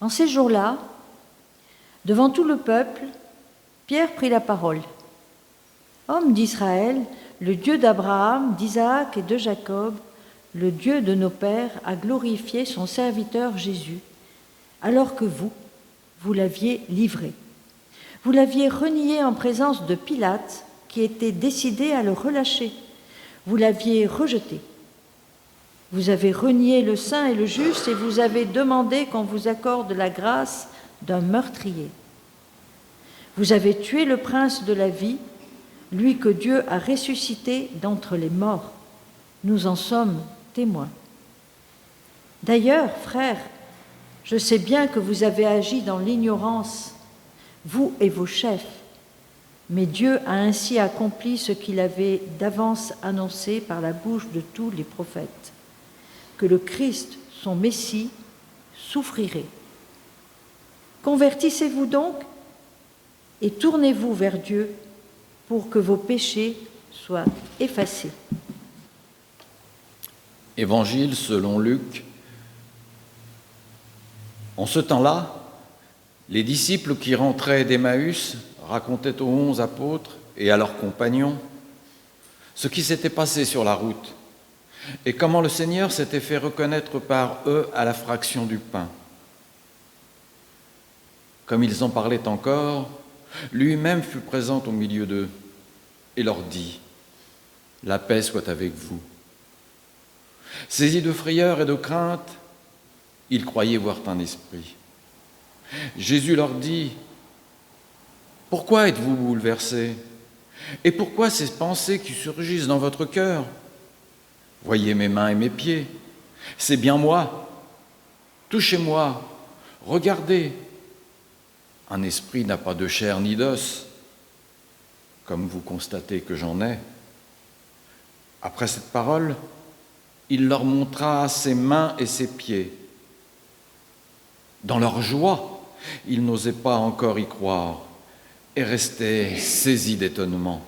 En ces jours-là, devant tout le peuple, Pierre prit la parole. « Homme d'Israël, le Dieu d'Abraham, d'Isaac et de Jacob, le Dieu de nos pères, a glorifié son serviteur Jésus, alors que vous l'aviez livré. Vous l'aviez renié en présence de Pilate, qui était décidé à le relâcher. Vous l'aviez rejeté. Vous avez renié le saint et le juste et vous avez demandé qu'on vous accorde la grâce d'un meurtrier. Vous avez tué le prince de la vie, lui que Dieu a ressuscité d'entre les morts. Nous en sommes témoins. D'ailleurs, frères, je sais bien que vous avez agi dans l'ignorance, vous et vos chefs, mais Dieu a ainsi accompli ce qu'il avait d'avance annoncé par la bouche de tous les prophètes, que le Christ, son Messie, souffrirait. Convertissez-vous donc et tournez-vous vers Dieu pour que vos péchés soient effacés. » Évangile selon Luc. En ce temps-là, les disciples qui rentraient d'Emmaüs racontaient aux 11 apôtres et à leurs compagnons ce qui s'était passé sur la route et comment le Seigneur s'était fait reconnaître par eux à la fraction du pain. Comme ils en parlaient encore, lui-même fut présent au milieu d'eux et leur dit « La paix soit avec vous ». Saisis de frayeur et de crainte, ils croyaient voir un esprit. Jésus leur dit « Pourquoi êtes-vous bouleversés ? Et pourquoi ces pensées qui surgissent dans votre cœur ? Voyez mes mains et mes pieds, c'est bien moi. Touchez-moi, regardez. Un esprit n'a pas de chair ni d'os, comme vous constatez que j'en ai. » Après cette parole, il leur montra ses mains et ses pieds. Dans leur joie, ils n'osaient pas encore y croire et restaient saisis d'étonnement.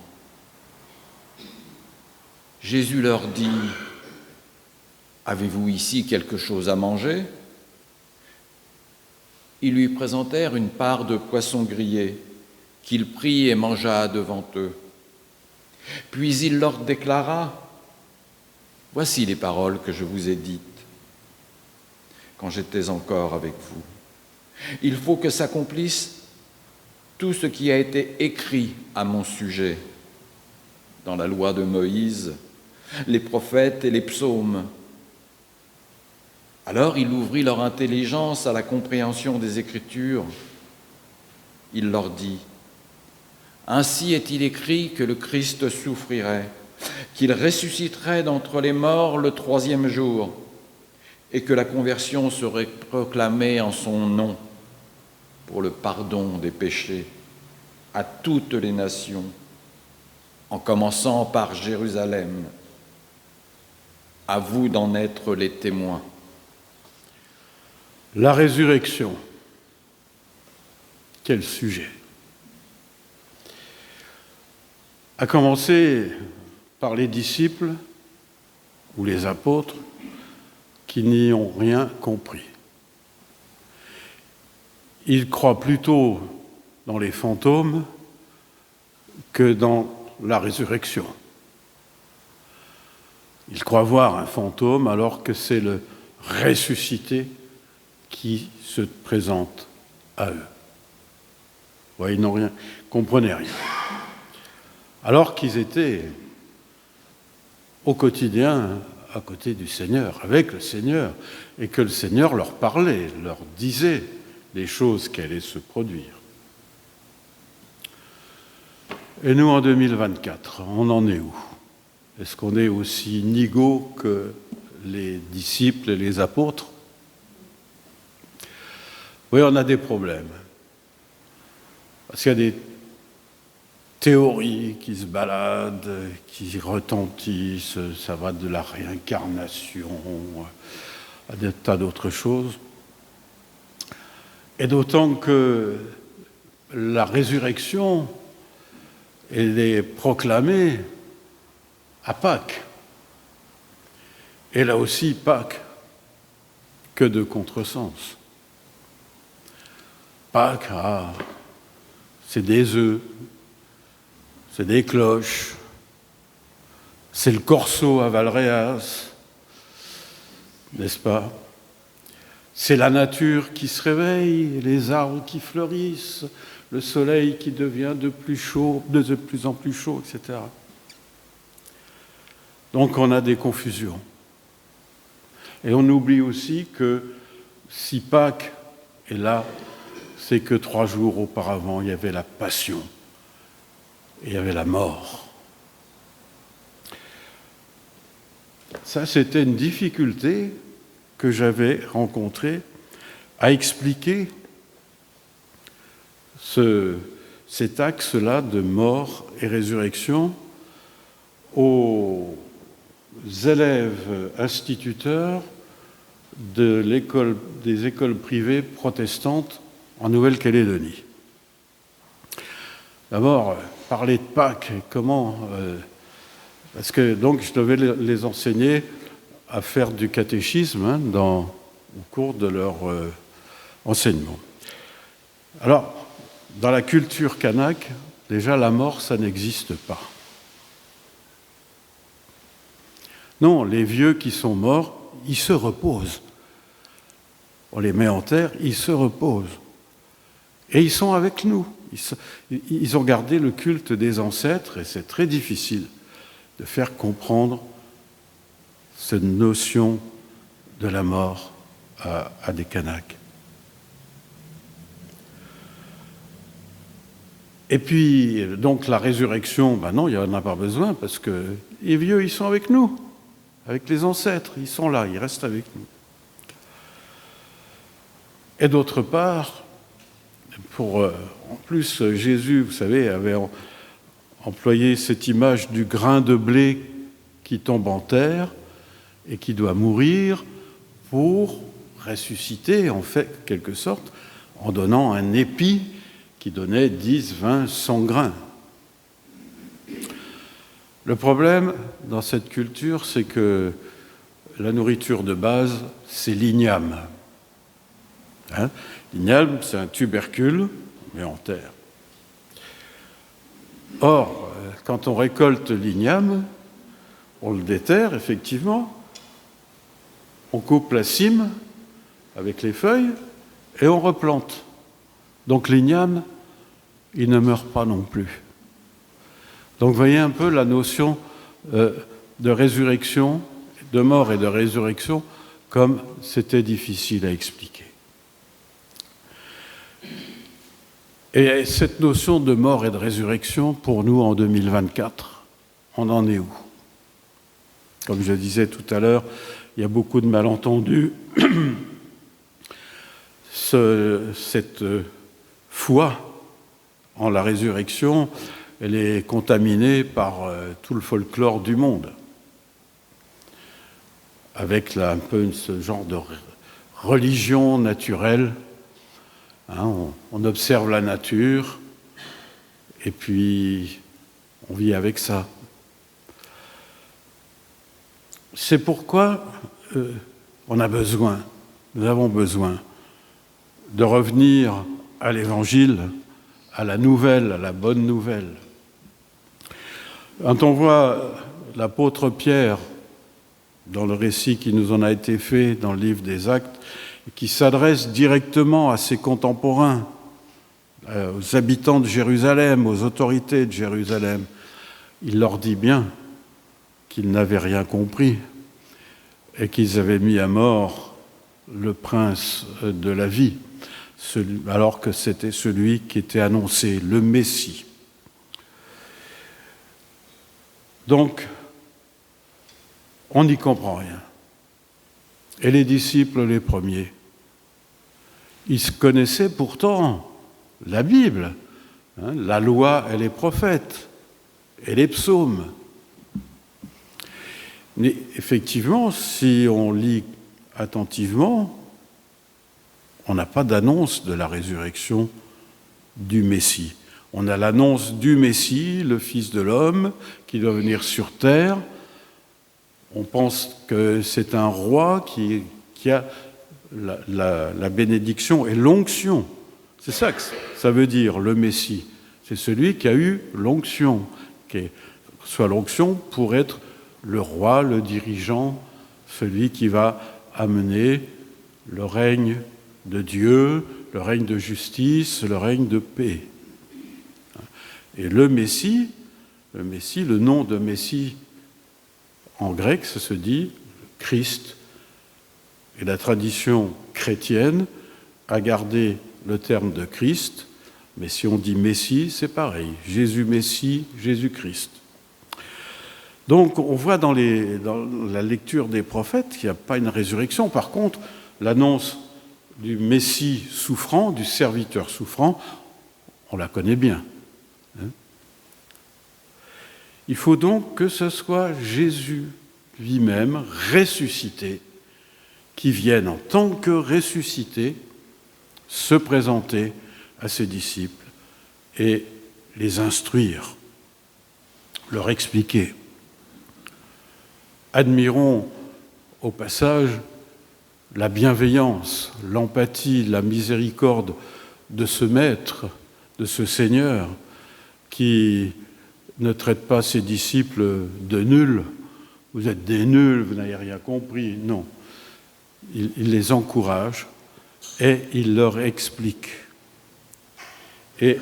Jésus leur dit « Avez-vous ici quelque chose à manger ?» Ils lui présentèrent une part de poisson grillé qu'il prit et mangea devant eux. Puis il leur déclara « Voici les paroles que je vous ai dites quand j'étais encore avec vous. Il faut que s'accomplisse tout ce qui a été écrit à mon sujet dans la loi de Moïse, les prophètes et les psaumes. » Alors il ouvrit leur intelligence à la compréhension des Écritures. Il leur dit « Ainsi est-il écrit que le Christ souffrirait, qu'il ressusciterait d'entre les morts le 3e jour, et que la conversion serait proclamée en son nom pour le pardon des péchés à toutes les nations, en commençant par Jérusalem. À vous d'en être les témoins. » La résurrection. Quel sujet! À commencer par les disciples ou les apôtres qui n'y ont rien compris. Ils croient plutôt dans les fantômes que dans la résurrection. Ils croient voir un fantôme alors que c'est le ressuscité qui se présente à eux. Ouais, ils n'ont rien, comprenaient rien. Alors qu'ils étaient au quotidien à côté du Seigneur, avec le Seigneur, et que le Seigneur leur parlait, leur disait les choses qui allaient se produire. Et nous, en 2024, on en est où ? Est-ce qu'on est aussi nigauds que les disciples et les apôtres ? Oui, on a des problèmes. Parce qu'il y a des théories qui se baladent, qui retentissent, ça va de la réincarnation à des tas d'autres choses. Et d'autant que la résurrection, elle est proclamée à Pâques. Et là aussi, Pâques, que de contresens. Pâques, c'est des œufs, c'est des cloches, c'est le corso à Valréas, n'est-ce pas? C'est la nature qui se réveille, les arbres qui fleurissent, le soleil qui devient de plus en plus chaud, etc. Donc on a des confusions. Et on oublie aussi que si Pâques est là, c'est que 3 jours auparavant, il y avait la passion et il y avait la mort. Ça, c'était une difficulté que j'avais rencontrée à expliquer cet axe-là de mort et résurrection aux élèves instituteurs des écoles privées protestantes en Nouvelle-Calédonie. D'abord, parler de Pâques, comment... parce que donc je devais les enseigner à faire du catéchisme au cours de leur enseignement. Alors, dans la culture kanak, déjà la mort, ça n'existe pas. Non, les vieux qui sont morts, ils se reposent. On les met en terre, ils se reposent. Et ils sont avec nous. Ils ont gardé le culte des ancêtres et c'est très difficile de faire comprendre cette notion de la mort à des Kanaks. Et puis, donc la résurrection, non, il n'y en a pas besoin parce que les vieux, ils sont avec nous, avec les ancêtres, ils sont là, ils restent avec nous. Et d'autre part, en plus, Jésus, vous savez, avait employé cette image du grain de blé qui tombe en terre et qui doit mourir pour ressusciter, en fait, quelque sorte, en donnant un épi qui donnait 10, 20, 100 grains. Le problème dans cette culture, c'est que la nourriture de base, c'est l'igname. L'igname, c'est un tubercule, mais en terre. Or, quand on récolte l'igname, on le déterre, effectivement, on coupe la cime avec les feuilles et on replante. Donc l'igname, il ne meurt pas non plus. Donc vous voyez un peu la notion de résurrection, de mort et de résurrection, comme c'était difficile à expliquer. Et cette notion de mort et de résurrection, pour nous en 2024, on en est où? Comme je disais tout à l'heure, il y a beaucoup de malentendus. Cette foi en la résurrection, elle est contaminée par tout le folklore du monde, avec un peu ce genre de religion naturelle. On observe la nature et puis on vit avec ça. C'est pourquoi nous avons besoin de revenir à l'Évangile, à la nouvelle, à la bonne nouvelle. Quand on voit l'apôtre Pierre, dans le récit qui nous en a été fait dans le livre des Actes, qui s'adresse directement à ses contemporains, aux habitants de Jérusalem, aux autorités de Jérusalem, il leur dit bien qu'ils n'avaient rien compris et qu'ils avaient mis à mort le prince de la vie, alors que c'était celui qui était annoncé, le Messie. Donc, on n'y comprend rien. Et les disciples, les premiers, ils connaissaient pourtant la Bible, la loi et les prophètes, et les psaumes. Mais effectivement, si on lit attentivement, on n'a pas d'annonce de la résurrection du Messie. On a l'annonce du Messie, le Fils de l'homme, qui doit venir sur terre. On pense que c'est un roi qui a la bénédiction et l'onction C'est ça que ça veut dire, le Messie. C'est celui qui a eu l'onction, soit l'onction pour être le roi, le dirigeant, celui qui va amener le règne de Dieu, le règne de justice, le règne de paix. Et le Messie, le nom de Messie en grec, ça se dit Christ. Et la tradition chrétienne a gardé le terme de Christ, mais si on dit Messie, c'est pareil. Jésus Messie, Jésus-Christ. Donc on voit dans la lecture des prophètes qu'il n'y a pas une résurrection. Par contre, l'annonce du Messie souffrant, du serviteur souffrant, on la connaît bien. Il faut donc que ce soit Jésus lui-même, ressuscité, qui vienne en tant que ressuscité se présenter à ses disciples et les instruire, leur expliquer. Admirons au passage la bienveillance, l'empathie, la miséricorde de ce Maître, de ce Seigneur, qui ne traite pas ses disciples de nuls. Vous êtes des nuls, vous n'avez rien compris. Non. Il les encourage et il leur explique. Et,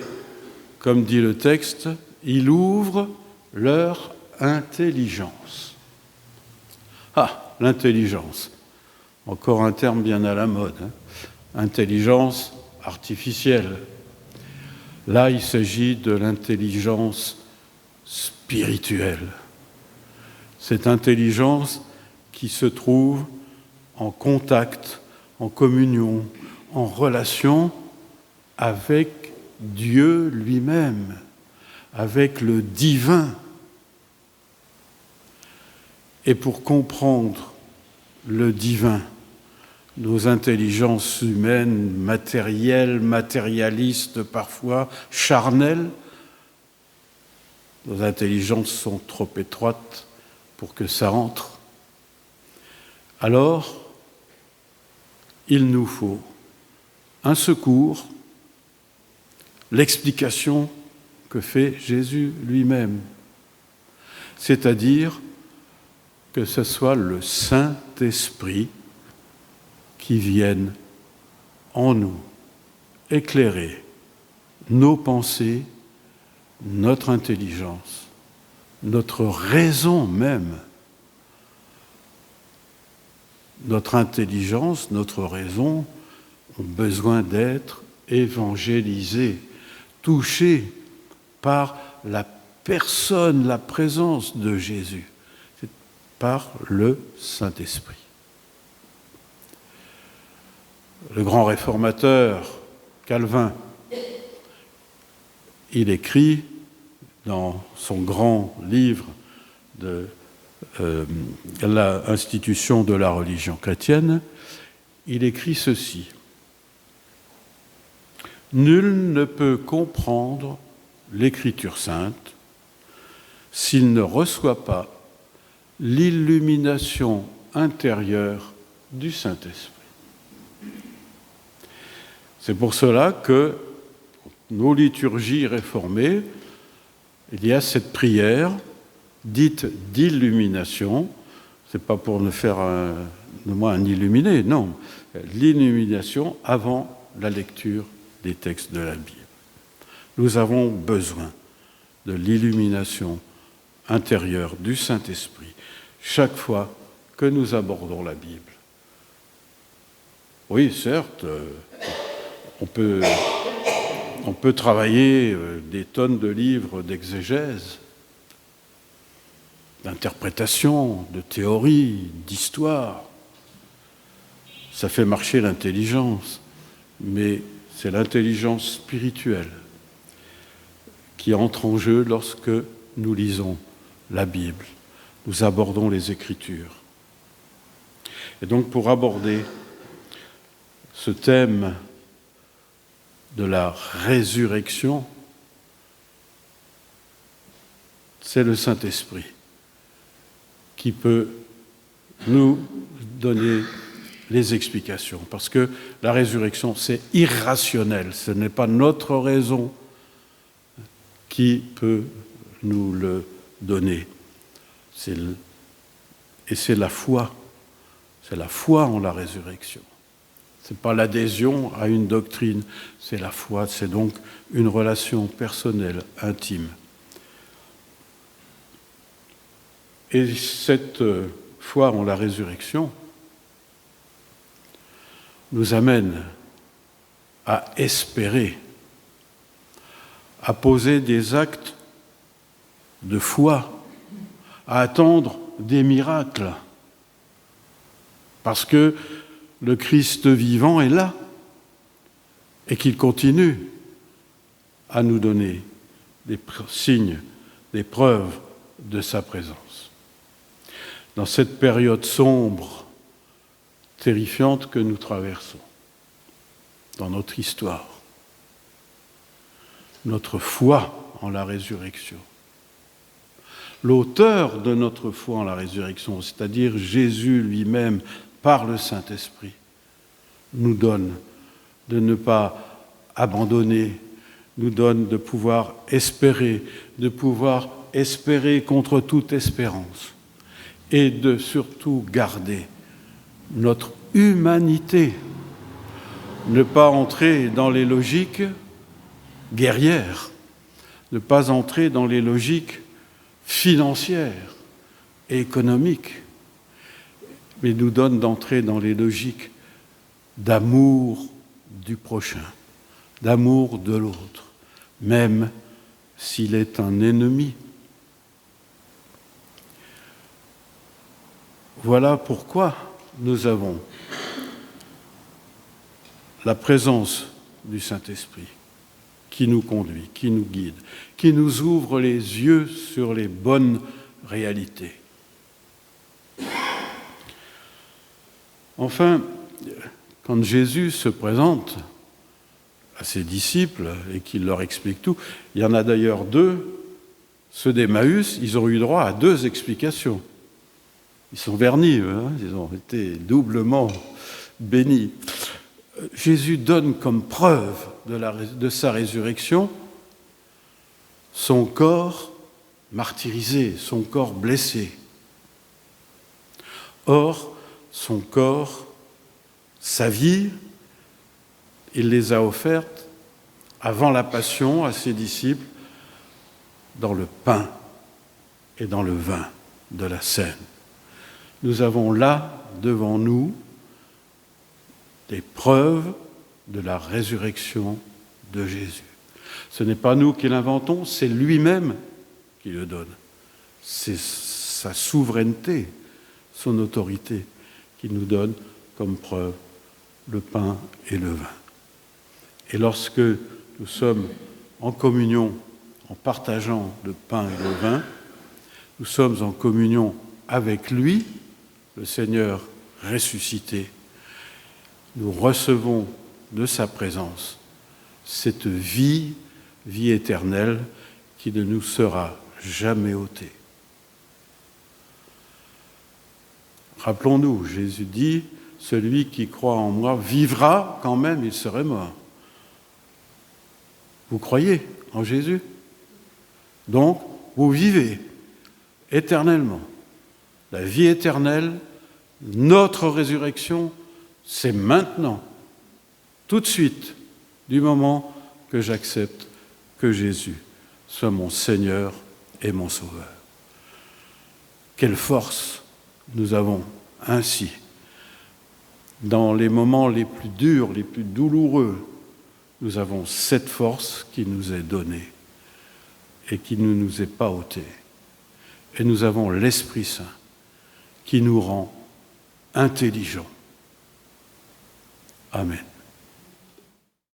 comme dit le texte, il ouvre leur intelligence. Ah, l'intelligence. Encore un terme bien à la mode. Intelligence artificielle. Là, il s'agit de l'intelligence spirituelle. Cette intelligence qui se trouve en contact, en communion, en relation avec Dieu lui-même, avec le divin. Et pour comprendre le divin, nos intelligences humaines, matérielles, matérialistes parfois, charnelles, nos intelligences sont trop étroites pour que ça entre. Alors, il nous faut un secours, l'explication que fait Jésus lui-même, c'est-à-dire que ce soit le Saint-Esprit qui vienne en nous éclairer nos pensées, notre intelligence, notre raison même. Notre intelligence, notre raison ont besoin d'être évangélisées, touchées par la personne, la présence de Jésus, c'est par le Saint-Esprit. Le grand réformateur Calvin, il écrit dans son grand livre de l'institution de la religion chrétienne, il écrit ceci. Nul ne peut comprendre l'Écriture sainte s'il ne reçoit pas l'illumination intérieure du Saint-Esprit. C'est pour cela que nos liturgies réformées, il y a cette prière dite d'illumination. C'est pas pour ne faire de moi un illuminé, non. L'illumination avant la lecture des textes de la Bible. Nous avons besoin de l'illumination intérieure du Saint-Esprit chaque fois que nous abordons la Bible. Oui, certes, on peut travailler des tonnes de livres d'exégèse, d'interprétation, de théorie, d'histoire. Ça fait marcher l'intelligence, mais c'est l'intelligence spirituelle qui entre en jeu lorsque nous lisons la Bible, nous abordons les Écritures. Et donc pour aborder ce thème de la résurrection, c'est le Saint-Esprit qui peut nous donner les explications, parce que la résurrection, c'est irrationnel, ce n'est pas notre raison qui peut nous le donner. Et c'est la foi en la résurrection. Ce n'est pas l'adhésion à une doctrine, c'est la foi, c'est donc une relation personnelle, intime. Et cette foi en la résurrection nous amène à espérer, à poser des actes de foi, à attendre des miracles, parce que le Christ vivant est là et qu'il continue à nous donner des signes, des preuves de sa présence. Dans cette période sombre, terrifiante que nous traversons, dans notre histoire, notre foi en la résurrection, l'auteur de notre foi en la résurrection, c'est-à-dire Jésus lui-même, par le Saint-Esprit, nous donne de ne pas abandonner, nous donne de pouvoir espérer contre toute espérance et de surtout garder notre humanité, ne pas entrer dans les logiques guerrières, ne pas entrer dans les logiques financières et économiques, mais nous donne d'entrer dans les logiques d'amour du prochain, d'amour de l'autre, même s'il est un ennemi. Voilà pourquoi nous avons la présence du Saint-Esprit qui nous conduit, qui nous guide, qui nous ouvre les yeux sur les bonnes réalités. Enfin, quand Jésus se présente à ses disciples et qu'il leur explique tout, il y en a d'ailleurs deux, ceux d'Emmaüs, ils ont eu droit à deux explications. Ils sont vernis, ils ont été doublement bénis. Jésus donne comme preuve de sa résurrection son corps martyrisé, son corps blessé. Or, son corps, sa vie, il les a offertes avant la passion à ses disciples dans le pain et dans le vin de la scène. Nous avons là, devant nous, des preuves de la résurrection de Jésus. Ce n'est pas nous qui l'inventons, c'est lui-même qui le donne. C'est sa souveraineté, son autorité qui nous donne comme preuve le pain et le vin. Et lorsque nous sommes en communion, en partageant le pain et le vin, nous sommes en communion avec lui, le Seigneur ressuscité. Nous recevons de sa présence cette vie éternelle qui ne nous sera jamais ôtée. Rappelons-nous, Jésus dit, celui qui croit en moi vivra quand même, il serait mort. Vous croyez en Jésus? Donc, vous vivez éternellement. La vie éternelle, notre résurrection, c'est maintenant, tout de suite, du moment que j'accepte que Jésus soit mon Seigneur et mon Sauveur. Quelle force nous avons ainsi, dans les moments les plus durs, les plus douloureux, nous avons cette force qui nous est donnée et qui ne nous est pas ôtée. Et nous avons l'Esprit Saint qui nous rend intelligents. Amen.